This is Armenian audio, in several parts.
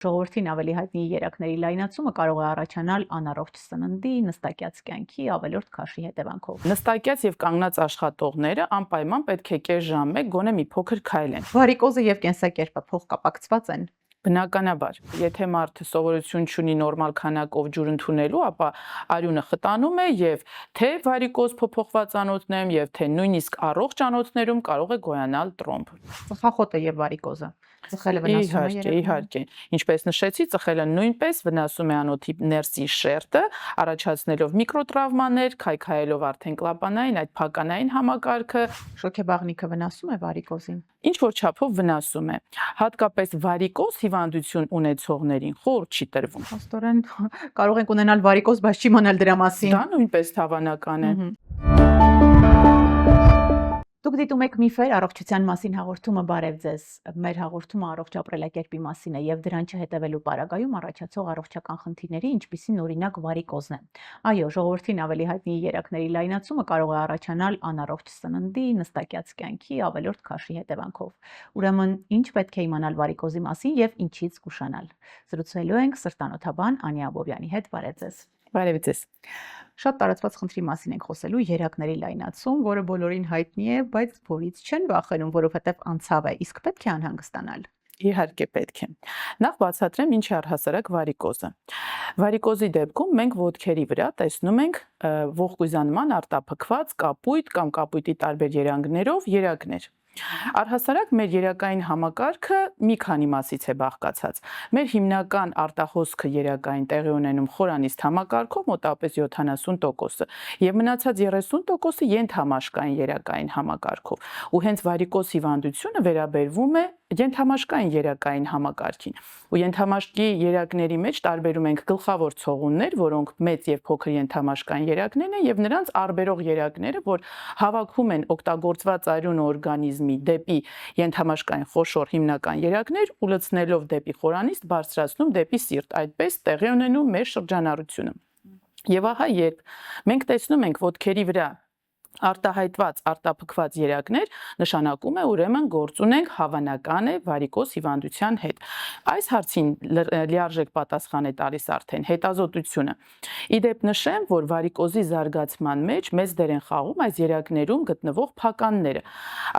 Ժողովրդին ավելի հայտնի երակների լայնացումը կարող է առաջանալ անառողջ սննդի, նստակյաց կյանքի, ավելորդ քաշի հետևանքով։ Նստակյաց եւ կանգնած աշխատողները անպայման պետք է կես ժամ մեկ գոնե մի փոքր քայլեն։ Վարիկոզը եւ կենսակերպը փոխկապակցված են։ Բնականաբար, եթե մարդը սովորություն չունի նորմալ քանակով ջուր ընդունելու, ապա արյունը խտանում է եւ թե վարիկոզ փոփոխված անոթներում եւ թե նույնիսկ առողջ անոթներում կարող է գոյանալ տրոմբ։ Ծխախոտը եւ վարիկոզը ծխելը վնասում է երակներին։ Իհարկե, ինչպես նշեցի, ծխելը նույնպես վնասում է անոթի ներսի շերտը, առաջացնելով միկրոտրավմաներ, քայքայելով արդեն կլապանային, այդ փականային համակարգը։ Շոգեբաղնիքը վնասում է վարիկոզին։ Ինչ որ չափով վնասում է։ Հատկապես վարիկոզ հիվանդություն ունեցողներին խորհուրդ չի տրվում։ Աստորեն կարող ենք ունենալ վարիկոզ, բայց չիմանալ դրա մասին։ Դա նույնպես հավանական է։ Դուք դիտում եք Միֆեր առողջության մասին հաղորդումը, բարև ձեզ։ Մեր հաղորդումը առողջ ապրելակերպի մասին է եւ դրան չհետևելու պարագայում առաջացող առողջական խնդիրների, ինչպիսին օրինակ վարիկոզն է։ Այո, ժողովրդին ավելի հայտնի երակների լայնացումը կարող է առաջանալ անառողջ սննդի, նստակյաց կյանքի, ավելորդ քաշի հետևանքով։ Ուրեմն, ինչ պետք է իմանալ վարիկոզի մասին եւ ինչից զգուշանալ։ Զրուցելու ենք սրտանոթաբան Անի Աբովյանի հետ, բարև ձեզ։ Բարև ձեզ։ Շատ տարածված խնդրի մասին ենք խոսելու երակների լայնացում, որը բոլորին հայտնի է, բայց որից չեն վախենում, որովհետև անցավ է, իսկ պետք է անհանգստանալ։ Իհարկե պետք է։ Նախ բացատրեմ ինչ է առհասարակ վարիկոզը։ Վարիկոզի դեպքում մենք ոտքերի վրա տեսնում ենք ողկույզանման արտափքված կապույտ կամ կապույտի տարբեր երանգներով երակներ։ Առհասարակ մեր երակային համակարգը մի քանի մասից է բաղկացած։ Մեր հիմնական արտահոսքը երակային տեղի ունենում խորանիստ համակարգով մոտավորապես 70%-ը եւ մնացած 30%-ը ենթամաշկային երակային համակարգով։ Ու հենց վարիկոզ հիվանդությունը վերաբերվում է ենթամաշկային երակային համակարգին։ Ու ենթամաշկի երակների մեջ տարբերում ենք գլխավոր ցողուններ, որոնք մեծ եւ փոքր ենթամաշկային երակներն են, եւ նրանց առբերող երակները, որ հավաքում են օգտագործված արյունը օրգանիզմի դեպի ենթամաշկային խոշոր հիմնական երակներ ու լցնելով դեպի խորանիստ բարձրացնում դեպի սիրտ, այդպես տեղի ունենում մեր շրջանառությունը։ Եվ ահա երբ մենք տեսնում ենք ոտքերի վրա արտահայտված արտափքված երակներ, նշանակում է ուրեմն գործ ունենք հավանական է վարիկոզ հիվանդության հետ։ Այս հարցին լիարժեք պատասխան է տալիս արդեն հետազոտությունը։ Իդեպ նշեմ, որ վարիկոզի զարգացման մեջ մեծ դեր են խաղում այս երակներում գտնվող փականները։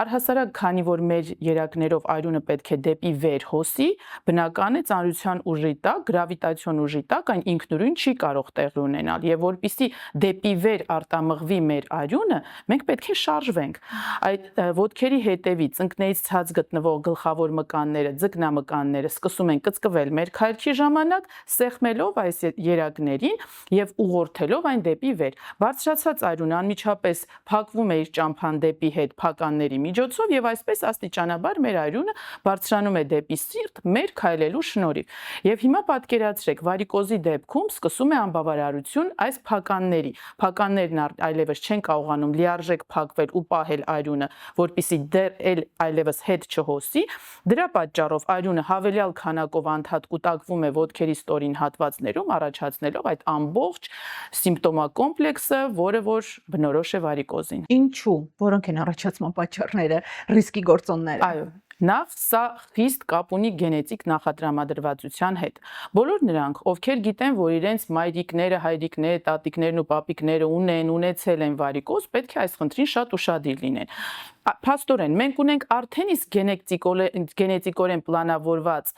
Առհասարակ, քանի որ մեր երակներով արյունը պետք է դեպի վեր հոսի, բնական է ծանրության ուժի տակ, գրավիտացիոն ուժի տակ այն ինքնուրույն չի կարող տեղի ունենալ, եւ որպեսզի դեպի վեր արտամղվի մեր արյունը, մենք պետք է շարժվենք։ Այդ ոտքերի հետևից ծնկներից ցած գտնվող գլխավոր մկանները, ձկնամկանները սկսում են կծկվել մեր քայլքի ժամանակ, սեղմելով այս երակներին եւ ուղղորդելով այն դեպի վեր։ Բարձրացած արյունը անմիջապես փակվում է իր ճամփան դեպի հետ փականների միջոցով եւ այսպես աստիճանաբար մեր արյունը բարձրանում է դեպի սիրտ մեր քայլելու շնորհիվ։ Եվ հիմա պատկերացրեք, վարիկոզի դեպքում սկսում է անբավարարություն այս փականների։ Փականներն այլևս չեն կարողանում լիարժեք փակվել ու պահել արյունը, որպեսզի դեռ այլևս հետ չհոսի, դրա պատճառով արյունը հավելյալ քանակով անդադ կուտակվում է ոտքերի ստորին հատվածներում, առաջացնելով այդ ամբողջ սիմպտոմակոմպլեքսը, որը որ բնորոշ է վարիկոզին։ Ինչու՞, որոնք են առաջացման պատճառները, ռիսկի գործոնները։ Այո, նախ սա խիստ կապ ունի գենետիկ նախատրամադրվածության հետ։ Բոլոր նրանք, ովքեր գիտեն, որ իրենց մայրիկները, հայրիկները, տատիկներն ու պապիկները ունեցել են վարիկոզ, պետք է այս խնդրին շատ ուշադիր լինեն։ Փաստորեն, մենք ունենք արդեն իսկ գենետիկորեն պլանավորված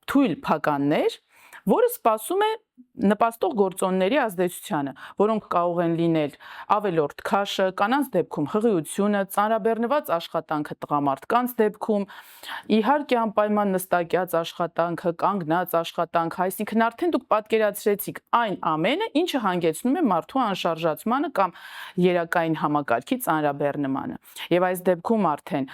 թույլ փականներ, որը սպասում է նպաստող գործոնների ազդեցությանը, որոնք կարող են լինել ավելորդ քաշը, կանանց դեպքում հղիությունը, ծանրաբեռնված աշխատանքը տղամարդկանց դեպքում, իհարկե անպայման նստակյաց աշխատանքը, կանգնած աշխատանքը, այսինքն արդեն դուք պատկերացրեցիք այն ամենը, ինչը հանգեցնում է մարդու անշարժացմանը կամ երակային համակարգի ծանրաբեռնմանը։ Եվ այս դեպքում արդեն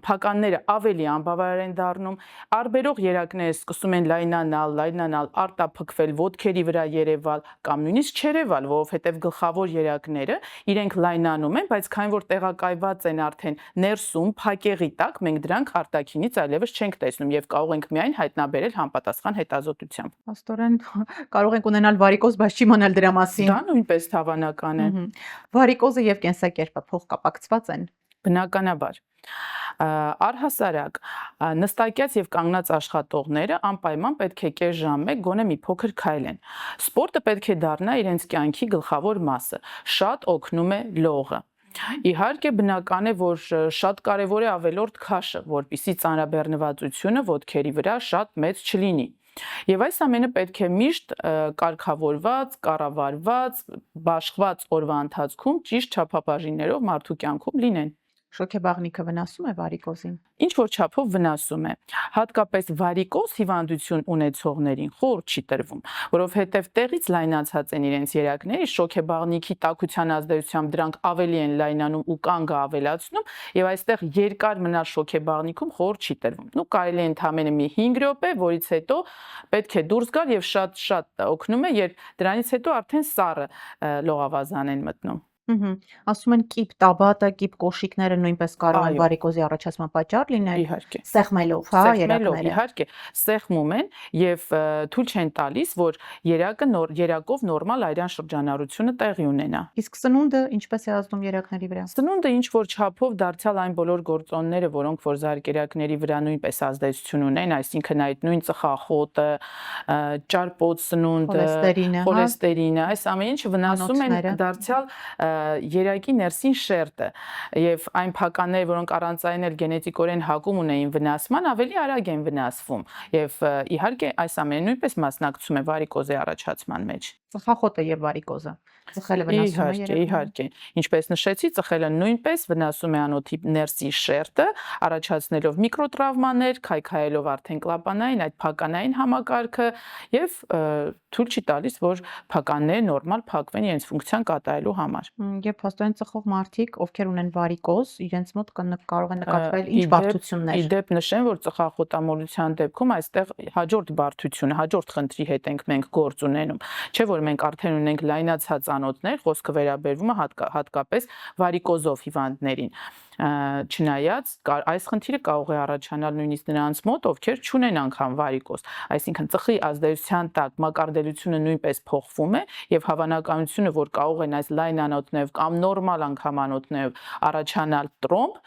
փականները ավելի անբավարար են դառնում, առբերող երակները սկսում են լայնանալ, արտափքվել, ոտքերի վրա երևալ կամ նույնիսկ չերևալ, որովհետև գլխավոր երակները իրենք լայնանում են, բայց քանի որ տեղակայված են արդեն ներսում, փակեղի տակ, մենք դրանք արտաքինից այլևս չենք տեսնում եւ կարող ենք միայն հայտնաբերել համապատասխան հետազոտությամբ։ Աստորեն կարող ենք ունենալ վարիկոզ, բայց չիմանալ դրա մասին։ Դա նույնպես հավանական է։ Վարիկոզը եւ կենսակերպը փոխկապակցված են։ Բնականաբար։ Առհասարակ նստակյաց եւ կանգնած աշխատողները անպայման պետք է կես ժամ մեկ գոնե մի փոքր քայլեն։ Սպորտը պետք է դառնա իրենց կյանքի գլխավոր մասը։ Շատ օգնում է լողը։ Իհարկե բնական է, որ շատ կարևոր է ավելորդ քաշը, որպեսզի ծանրաբեռնվածությունը ոտքերի վրա շատ մեծ չլինի։ Եվ այս ամենը պետք է միշտ կարգավորված, կառավարված, բաշխված օրվա ընթացքում ճիշտ չափաբաժիններով մարդու կյանքում լինեն։ Շոքեբաղնիքը վնասում է վարիկոզին։ Ինչ որ չափով վնասում է։ Հատկապես վարիկոզ հիվանդություն ունեցողներին խորհուրդ չի տրվում, որովհետև տեղից լայնացած են իրենց երակները, շոքեբաղնիքի տաքության ազդեցությամբ դրանք ավելի են լայնանում ու կանգը ավելացնում, եւ այստեղ երկար մնալ շոքեբաղնիքում խորհուրդ չի տրվում։ Նու կարելի է ընդամենը մի 5 րոպե, որից հետո պետք է դուրս գալ եւ շատ օգնում է, երբ դրանից հետո արդեն սառը լողավազան են մտնում։ Ասում են կիպ տաբատը, կիպ կոշիկները նույնպես կարող են Այո։ վարիկոզի առաջացման պատճառ լինել։ Իհարկե։ Սեղմելով, հա, Սեղմելով, երակները։ իհարկե, սեղմում են եւ թույլ չեն տալիս, որ երակով նորմալ արյան շրջանառությունը տեղի ունենա։ Իսկ սնունդը ինչպես է ազդում երակների վրա։ Սնունդը ինչ որ չափով դարձյալ այն բոլոր գործոնները, որոնք որ զարկերակների վրա նույնպես ազդեցություն ունեն, այսինքն այդ նույն ծխախոտը, ճարպոտ սնունդը, խոլեստերինը, այս ամեն ինչը վնասում են դարձյալ երակի ներսին շերտը եւ այն փականները, որոնք առանցային էլ գենետիկորեն հակում ունեին վնասման, ավելի արագ են վնասվում եւ իհարկե այս ամենը նույնպես մասնակցում է վարիկոզի առաջացման մեջ։ Ծխախոտը եւ վարիկոզը ծխելը վնասում է երակները։ Իհարկե, ինչպես նշեցի, ծխելը նույնպես վնասում է անոթի ներսի շերտը, առաջացնելով միկրոտրավմաներ, քայքայելով արդեն կլապանային, այդ փականային համակարգը եւ թույլ չի տալիս, որ փականները նորմալ փակվեն իրենց ֆունկցիան կատարելու համար։ Եվ փաստորեն ծխող մարդիկ, ովքեր ունեն վարիկոզ, իրենց մոտ կարող են նկատվել ինչ բարդություններ։ Իդեպ նշեմ, որ ծխախոտամոլության դեպքում այստեղ հաջորդ բարդությունը, հաջորդ խնդրի հետ ենք մենք գործ ունենում, չէ՞ որ մենք արդեն ունենք լայնացած անոթներ, խոսքը վերաբերվում է հատկապես վարիկոզով հիվանդներին։ Չնայած այս խնդիրը կարող է առաջանալ նույնիսկ նրանց մոտ, ովքեր չունեն անգամ վարիկոզ, այսինքն ծխի ազդեցության տակ մակարդելությունը նույնպես փոխվում է եւ հավանականությունը, որ կարող են այս լայն անոթներով կամ նորմալ անգամ անոթներով առաջանալ տրոմբ,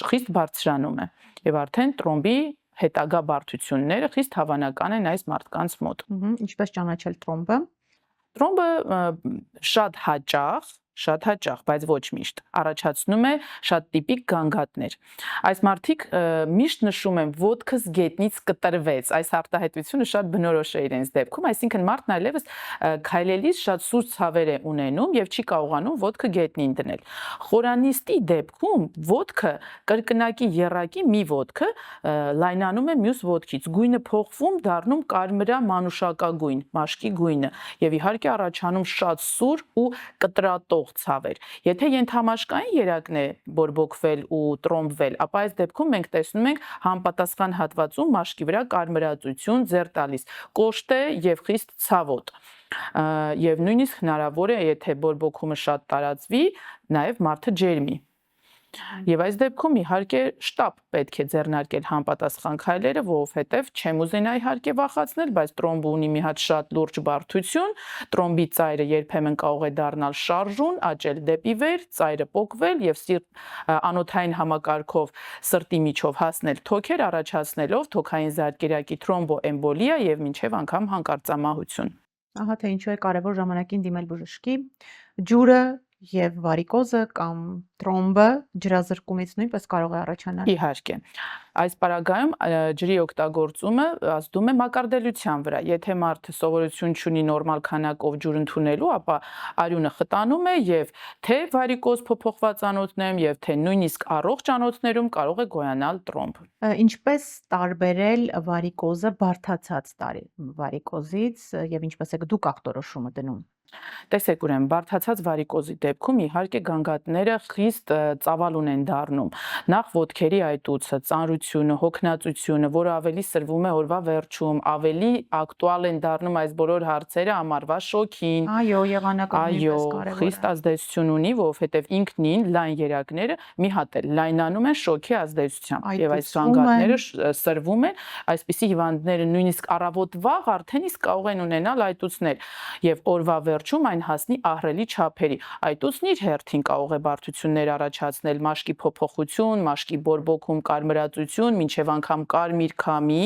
խիստ բարձրանում է եւ արդեն տրոմբի հետագա բարդությունները խիստ հավանական են այս մարդկանց մոտ։ Ինչպես ճանաչել տրոմբը։ Տրոմբը շատ հաճախ, բայց ոչ միշտ առաջացնում է շատ տիպիկ գանգատներ։ Այս մարդիկ միշտ նշում են ոտքս գետնից կտրվեց, այս արտահայտությունը շատ բնորոշ է իրենց դեպքում, այսինքն մարդն այլևս քայլելիս շատ սուր ցավեր է ունենում եւ չի կարողանում ոտքը գետնին դնել։ Խորանիստի դեպքում ոտքը կրկնակի եռակի մի ոտքը լայնանում է մյուս ոտքից, գույնը փոխվում, դառնում կարմրա մանուշակագույն, մաշկի գույնը եւ իհարկե առաջանում շատ սուր ու կտրատող ցավեր։ Եթե ենթամաշկային երակն է բորբոքվել ու տրոմբվել, ապա այս դեպքում մենք տեսնում ենք համապատասխան հատվածում մաշկի վրա կարմրածություն ձեռ տալիս, կոշտ է եւ խիստ ցավոտ։ Եվ նույնիսկ հնարավոր է, եթե բորբոքումը շատ տարածվի, նաեւ մարդը ջերմի։ Եվ այս դեպքում իհարկե շտապ պետք է ձեռնարկել համապատասխան քայլերը, որովհետև չեմ ուզենա իհարկե վախացնել, բայց տրոմբը ունի մի հատ շատ լուրջ բարդություն, տրոմբի ծայրը երբեմն կարող է դառնալ շարժուն, աճել դեպի վեր, ծայրը պոկվել եւ անոթային համակարգով սրտի միջով հասնել թոքեր, առաջացնելով թոքային զարկերակի թրոմբոէմբոլիա եւ մինչեւ անգամ հանկարծամահություն։ Ահա թե ինչու է կարևոր ժամանակին դիմել բժշկի։ Ջուրը եւ վարիկոզը կամ տրոմբը ջրազրկումից նույնպես կարող է առաջանալ։ Իհարկե։ Այս պարագայում ջրի օգտագործումը ազդում է մակարդելության վրա։ Եթե մարդը սովորություն չունի նորմալ քանակով ջուր ընդունելու, ապա արյունը խտանում է եւ թե վարիկոզ փոփոխված անոթներում եւ թե նույնիսկ առողջ անոթներում կարող է գոյանալ տրոմբ։ Ինչպես տարբերել վարիկոզը բարդացած վարիկոզից եւ ինչպես եք դուք ախտորոշումը դնում։ Տեսեք ուրեմն, բարդացած վարիկոզի դեպքում իհարկե գանգատները խիստ ծավալուն են դառնում։ Նախ ոտքերի այտուցը, ծանրությունը, հոգնածությունը, որը ավելի սրվում է օրվա վերջում, ավելի ակտուալ են դառնում այս բոլոր հարցերը ամառվա շոքին։ Այո, եղանակը նույնպես կարևոր է։ Խիստ ազդեցություն ունի, որովհետև ինքնին լայն երակները մի հատ էլ լայնանում են շոքի ազդեցությամբ եւ այս գանգատները սրվում են, այսպիսի հիվանդները նույնիսկ առավոտ վաղ արդեն իսկ կարող են ունենալ այտուցներ եւ օրվա վերջում այն հասնի ահռելի չափերի։ Այդ ուստն իր հերթին կարող է բարդություններ առաջացնել, մաշկի փոփոխություն, մաշկի բորբոքում կարմրածություն, մինչև անգամ կարմիր քամի,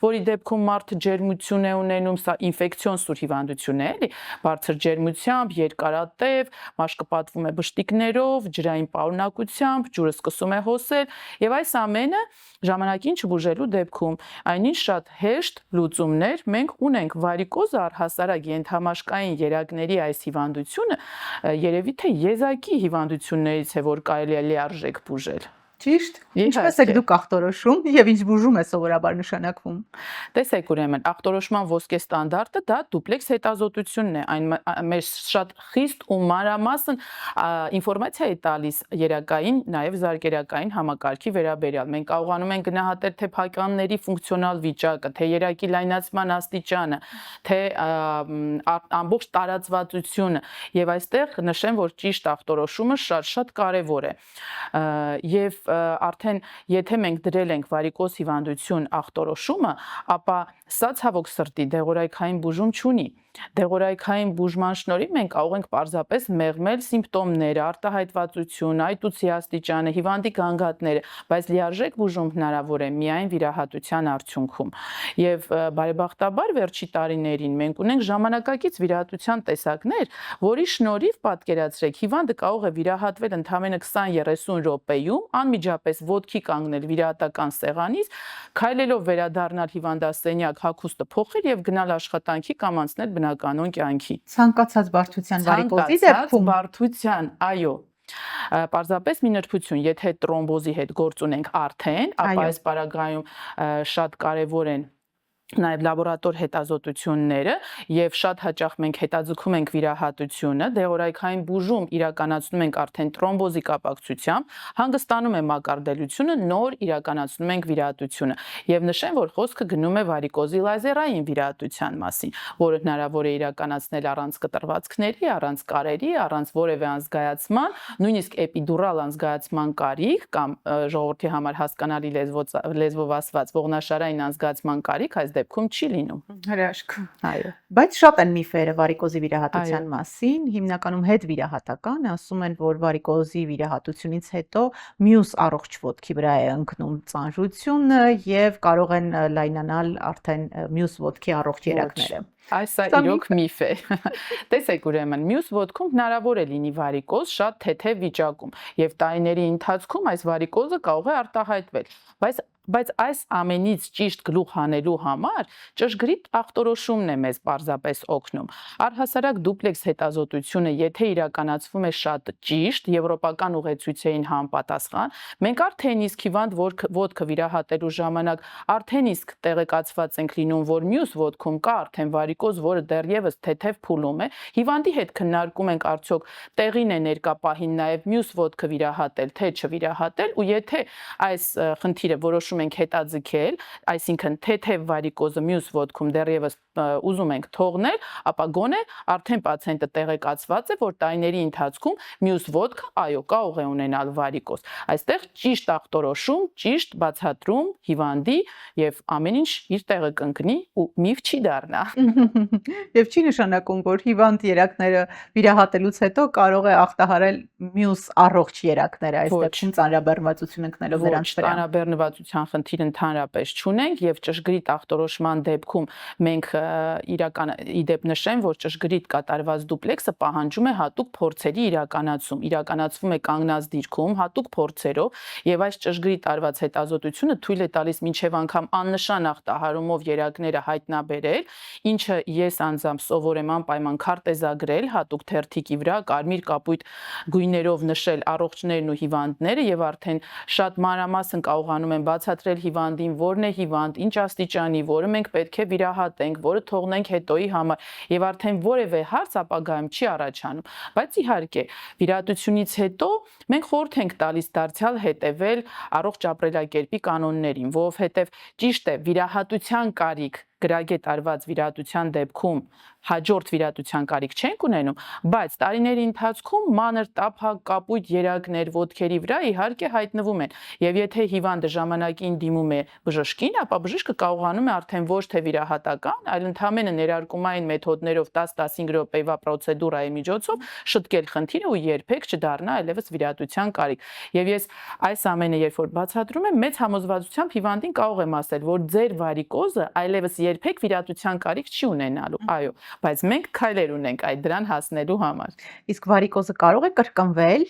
որի դեպքում մարդը ջերմություն է ունենում, սա ինֆեկցիոն սուր հիվանդություն է, էլի, բարձր ջերմությամբ, երկարատև, մաշկը պատվում է բշտիկներով, ջրային պարունակությամբ, ջուրը սկսում է հոսել, եւ այս ամենը ժամանակին չբուժելու դեպքում այնինչ շատ հեշտ լուծումներ մենք ունենք վարիկոզը առհասարակ ենթամաշկային երակների այս հիվանդությունը երևի թե եզակի հիվանդություններից է, որ կարելի է լիարժեք բուժել։ Ճիշտ։ Ինչպես եք դուք ախտորոշում եւ ինչ բուժում է սովորաբար նշանակվում։ Տեսեք ուրեմն, ախտորոշման ոսկե ստանդարտը դա դուպլեքս հետազոտությունն է, այն մեր շատ խիստ ու մանրամասն ինֆորմացիա է տալիս երակային, նաեւ զարկերակային համակարգի վերաբերյալ։ Մենք կարողանում ենք գնահատել թե փականների ֆունկցիոնալ վիճակը, թե երակի լայնացման աստիճանը, թե ամբողջ տարածվածությունը, եւ այստեղ նշեմ, որ ճիշտ ախտորոշումը շատ կարեւոր է։ Եվ արդեն եթե մենք դրել ենք վարիկոզ հիվանդություն ախտորոշումը, ապա սա ցավոք սրտի դեղորայքային բուժում չունի։ Դեղորայքային բուժման շնորհիվ մենք կարող ենք պարզապես մեղմել սիմպտոմները, արտահայտվածությունը, այտուցի աստիճանը, հիվանդի գանգատները, բայց լիարժեք բուժում հնարավոր է միայն վիրահատության արդյունքում։ Եվ բարեբախտաբար վերջի տարիներին մենք ունենք ժամանակակից վիրահատության տեսակներ, որի շնորհիվ պատկերացրեք, հիվանդը կարող է վիրահատվել ընդամենը 20-30 րոպեում, անմիջապես ոտքի կանգնել վիրահատական սեղանից, քայլելով վերադառնալ հիվանդասենյակ, հագուստը փոխել եւ գնալ աշխատանքի կամ անցնել բնականոն կյանքի։ Ցանկացած բարդության վարիկոզի դեպքում բարդության, այո, պարզապես մի նրբություն, եթե տրոմբոզի հետ գործ ունենք արդեն, ապա այս պարագայում շատ կարեւոր են նաև լաբորատոր հետազոտությունները եւ շատ հաճախ մենք հետաձգում ենք վիրահատությունը, դեղորայքային բուժում իրականացնում ենք արդեն տրոմբոզի կապակցությամբ, հանգստանում է մակարդելությունը, նոր իրականացնում ենք վիրահատությունը։ Եվ նշեմ, որ խոսքը գնում է վարիկոզի լազերային վիրահատության մասին, որը հնարավոր է իրականացնել առանց կտրվածքների, առանց կարերի, առանց որևէ անզգայացման, նույնիսկ էպիդուրալ անզգայացման կարիք կամ ժողովրդի համար հասկանալի լեզվով ասված ողնաշարային անզգայացման կարիք այս դեպքում չի լինում։ Հրաշք։ Այո։ Բայց շատ են միֆերը վարիկոզի վիրահատության մասին, հիմնականում հետ վիրահատական, ասում են, որ վարիկոզի վիրահատությունից հետո մյուս առողջ ոտքի վրա է ընկնում ծանրությունը եւ կարող են լայնանալ արդեն մյուս ոտքի առողջ երակները։ Այս իրոք միֆ է։ Տեսեք ուրեմն, մյուս ոտքում հնարավոր է լինի վարիկոզ շատ թեթև վիճակում եւ տարիների ընթացքում այս վարիկոզը կարող է արտահայտվել, բայց այս ամենից ճիշտ գլուխ հանելու համար ճշգրիտ ախտորոշումն է մեզ պարզապես օգնում։ Առհասարակ դուպլեքս հետազոտությունը, եթե իրականացվում է շատ ճիշտ եվրոպական ուղեցույցերին համապատասխան, մենք արդեն իսկ հիվանդ ոտքը վիրահատելու ժամանակ արդեն իսկ տեղեկացված ենք լինում, որ մյուս ոտքում կա արդեն վարիկոզ, որը դեռևս թեթև փուլում է, հիվանդի հետ քննարկում ենք արդյոք տեղին է ներկա պահին նաև մյուս ոտքը վիրահատել, թե չվիրահատել, ու եթե այս խնդիրը որոշում ենք հետաձգել, այսինքն թեթև վարիկոզը մյուս ոտքում դեռևս ուզում ենք թողնել, ապա գոնե արդեն պացիենտը տեղեկացված է, որ տարիների ընթացքում մյուս ոտքը այո կարող է ունենալ վարիկոզ։ Այստեղ ճիշտ ախտորոշում, ճիշտ բացատրում հիվանդի եւ ամեն ինչ իր տեղը կընկնի ու միֆ չի դառնա։ Եվ չի նշանակում, որ հիվանդ երակները վիրահատելուց հետո կարող է ախտահարել մյուս առողջ երակները, այս դեպքում ծանրաբեռնվածություն ընկնելով դրանց վրա։ Ծանրաբեռնվածության խնդիր ընդհանրապես չունենք եւ ճշգրիտ ախտորոշման դեպքում մենք իդեպ նշեմ, որ ճշգրիտ կատարված դուպլեքսը պահանջում է հատուկ փորձերի իրականացում, իրականացվում է կանգնած դիրքում հատուկ փորձերով եւ այս ճշգրիտ տարված հետազոտությունը թույլ է տալիս մինչեւ անգամ աննշան ախտահարումով երակները հայտնաբերել, ինչը ես անձամբ սովոր եմ անպայման քարտեզագրել հատուկ թերթիկի վրա կարմիր կապույտ գույներով նշել առողջներն ու հիվանդները եւ արդեն շատ մանրամասն կարողանում են բացատրել հիվանդին, որն է հիվանդ, ինչ աստիճանի, որը մենք պետք է վիրահատենք, որը թողնենք հետոյի համար եւ արդեն որևէ հարց ապագայում չի առաջանում։ Բայց իհարկե, վիրահատությունից հետո մենք խորհուրդ ենք տալիս դարձյալ հետևել առողջ ապրելակերպի կանոններին, որովհետեւ ճիշտ է, վիրահատության կարիք գրագետ արված վիրահատության դեպքում հաջորդ վիրահատության կարիք չենք ունենում, բայց տարիների ընթացքում մանր տափակ, կապույտ երակներ ոտքերի վրա իհարկե հայտնվում են, եւ եթե հիվանդը ժամանակին դիմում է բժշկին, ապա բժիշկը կարողանում է արդեն ոչ թե վիրահատական, այլ ընդհանրապես ներարկումային մեթոդներով 10-15 րոպեվա պրոցեդուրայի միջոցով շտկել խնդիրը ու երբեք չդառնա այլևս վիրահատության կարիք։ Եվ ես այս ամենը երբ որ բացատրում եմ, մեծ համոզվածությամբ հիվանդին կարող եմ ասել, որ ձեր վարիկոզը այլևս երբեք վիրահատության կարիք չի ունենալու, այո, բայց մենք քայլեր ունենք այդ դրան հասնելու համար։ Իսկ վարիկոզը կարող է կրկնվել,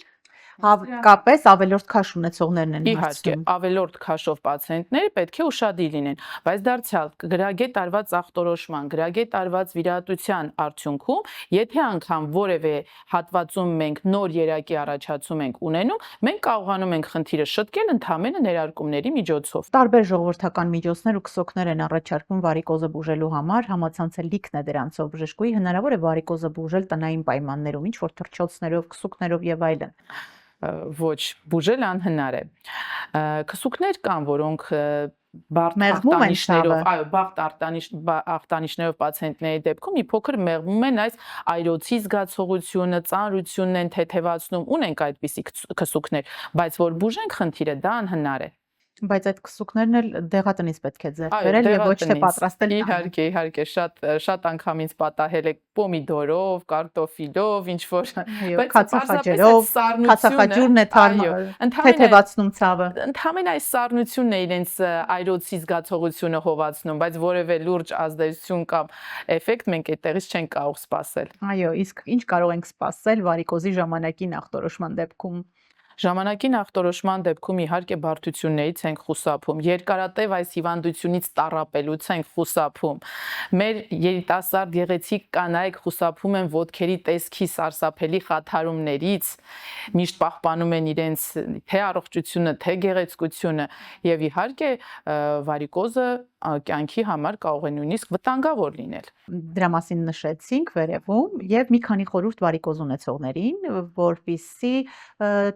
հատկապես ավելորդ քաշ ունեցողներն են Իհարկե, հարցնում։ ավելորդ քաշով պացիենտները պետք է ուշադիր լինեն, բայց դարձյալ գրագետ արված ախտորոշման, գրագետ արված վիրահատության արդյունքում, եթե անգամ որևէ հատվածում մենք նոր երակի առաջացում ենք ունենում, մենք կարողանում ենք խնդիրը շտկել ընդհանրապես ներարկումների միջոցով։ Տարբեր ժողովրդական միջոցներ ու քսոքներ են առաջարկվում վարիկոզը բուժելու համար, համացանցը լիքն է դրանցով բժշկուի հնարավոր է վարիկոզը բուժել տնային պայմաններում, ինչ որ թռչոցներով, քսուկներով եւ այլն։ Ոչ, բուժել անհնար է։ Քսուկներ կան, որոնք բարդ Մեղմում են ախտանիշներով, ցավը։ այո, բարդ ախտանիշներով պացիենտների դեպքում մի փոքր մեղմում են այս այրոցի զգացողությունը, ծանրությունն են թեթևացնում, ունենք այդպիսի քսուկներ, բայց որ բուժենք խնդիրը, դա անհնար է։ Բայց այդ քսուկներն էլ դեղատնից պետք է ձեռք բերել եւ ոչ թե պատրաստել։ Իհարկե, շատ անգամ ինձ պատահել է պոմիդորով, կարտոֆիլով, ինչ որ, բայց քացախաջերով, քացախաջուրն է թեթևացնում ցավը։ Ընդհանրապես այս սառնությունն է իրենց այրոցի զգացողությունը հովացնում, բայց որևէ լուրջ ազդեցություն կամ էֆեկտ մենք այդտեղից չենք կարող սպասել։ Այո, իսկ ինչ կարող ենք սպասել վարիկոզի ժամանակին ախտորոշման դեպքում։ Ժամանակին ախտորոշման դեպքում իհարկե բարդություններից ենք խուսափում, երկարատև այս հիվանդությունից տառապելուց ենք խուսափում։ Մեր երիտասարդ գեղեցիկ կանայք խուսափում են ոտքերի տեսքի սարսափելի խաթարումներից, միշտ պահպանում են իրենց թե առողջությունը, թե գեղեցկությունը եւ իհարկե վարիկոզը կյանքի համար կարող է նույնիսկ վտանգավոր լինել։ Դրա մասին նշեցինք վերևում եւ մի քանի խորհուրդ վարիկոզ ունեցողներին, որպիսի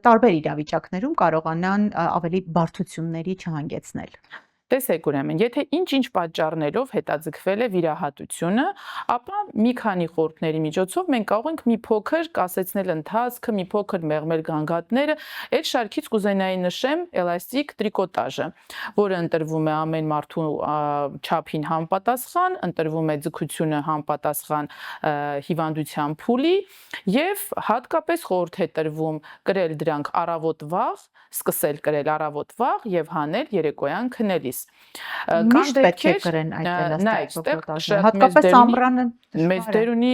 տարբեր իրավիճակներում կարողանան ավելի բարդությունների չհանգեցնել։ Տեսեք ուրեմն, եթե ինչ-ինչ պատճառներով հետաձգվել է վիրահատությունը, ապա մի քանի խորհուրդների միջոցով մենք կարող ենք մի փոքր կասեցնել ընթացքը, մի փոքր մեղմել գանգատները, այդ շարքից կուզենայի նշեմ էլաստիկ տրիկոտաժը, որը ընտրվում է ամեն մարդու չափին համապատասխան, ընտրվում է ձգությունը համապատասխան հիվանդության փուլի եւ հատկապես խորհուրդ է տրվում կրել դրանք առավոտ վաղ, սկսել կրել առավոտ վաղ եւ հանել երեկոյան քնելիս։ Միշտ պետք է կրեն այդ էլաստիկ տրիկոտաժը, հատկապես ամռանը մեծ դեր ունի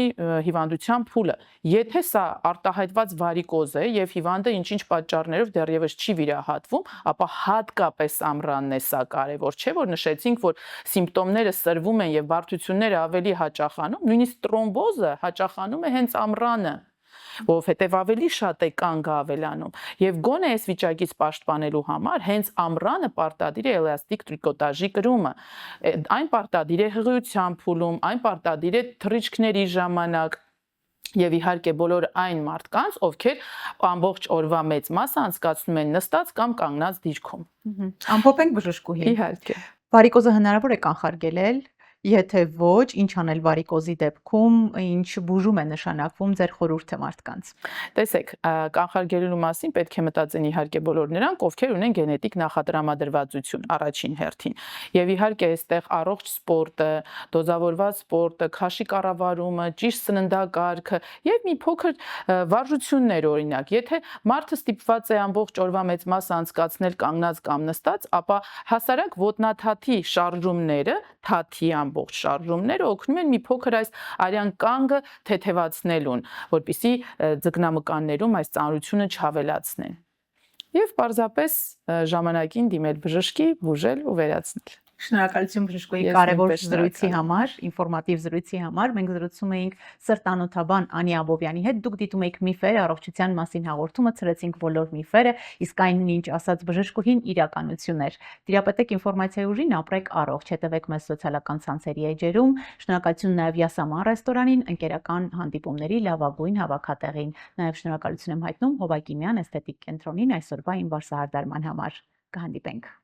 հիվանդության փուլը։ Եթե սա արտահայտված վարիկոզ է եւ հիվանդը ինչ-ինչ պատճառներով դեռևս չի վիրահատվում, ապա հատկապես ամռանն է սա կարեւոր, չէ՞ որ նշեցինք, որ սիմպտոմները սրվում են եւ բարդությունները ավելի հաճախանում, նույնիսկ տրոմբոզը հաճախանում է հենց ամռանը, որովհետև ավելի շատ է կանգը ավելանում եւ գոնե այս վիճակից պաշտպանելու համար հենց ամռանը պարտադիր է էլաստիկ տրիկոտաժի կրումը։ Այն պարտադիր է հղիության փուլում, այն պարտադիր է թռիչքների ժամանակ եւ իհարկե բոլոր այն մարդկանց, ովքեր ամբողջ օրվա մեծ մասը անցկացնում են նստած կամ կանգնած դիրքում։ Ամփոփենք բժշկուհի։ Իհարկե։ Վարիկոզը հնարավոր է կանխարգելել։ Եթե ոչ, ինչ անել վարիկոզի դեպքում, ինչ բուժում է նշանակվում ձեր խորհուրդը մարդկանց։ Տեսեք, կանխարգելելու մասին պետք է մտածեն իհարկե բոլոր նրանք, ովքեր ունեն գենետիկ նախատրամադրվածություն առաջին հերթին։ Եվ իհարկե այստեղ առողջ սպորտը, դոզավորված սպորտը, քաշի կառավարումը, ճիշտ սննդակարգը եւ մի փոքր վարժություններ օրինակ։ Եթե մարդը ստիպված է ամբողջ օրվա մեծ մասը անցկացնել կանգնած կամ նստած, ապա հասարակ ոտնաթաթի շարժումները, թաթի ամբողջ շարժումները օգնում են մի փոքր այս արյան կանգը թեթևացնելուն, որպեսզի ձկնամկաններում այս ծանրությունը չավելացնեն։ Եվ պարզապես ժամանակին դիմել բժշկի, բուժել ու վերացնել։ Շնորհակալություն բժշկուհի կարևոր զրույցի համար, ինֆորմատիվ զրույցի համար։ Մենք զրուցում էինք սրտանոթաբան Անի Աբովյանի հետ։ Դուք դիտում եք Միֆեր, առողջության մասին հաղորդումը, ցրեցինք բոլոր միֆերը, իսկ այն, ինչ ասաց բժշկուհին, իրականություն էր։ Տիրապետեք ինֆորմացիայի ուժին, ապրեք առողջ, հետևեք մեզ սոցիալական ցանցերի էջերում։ Շնորհակալություն նաև Յասամա ռեստորանին, ընկերական հանդիպումների լավագույն հավաքատեղին։ Նաև շնորհակալություն եմ հայտնում Հովակիմյան էսթետիկ կենտրոնին այսօրվա իմ վարսահարդարման համար։ Կհանդիպենք։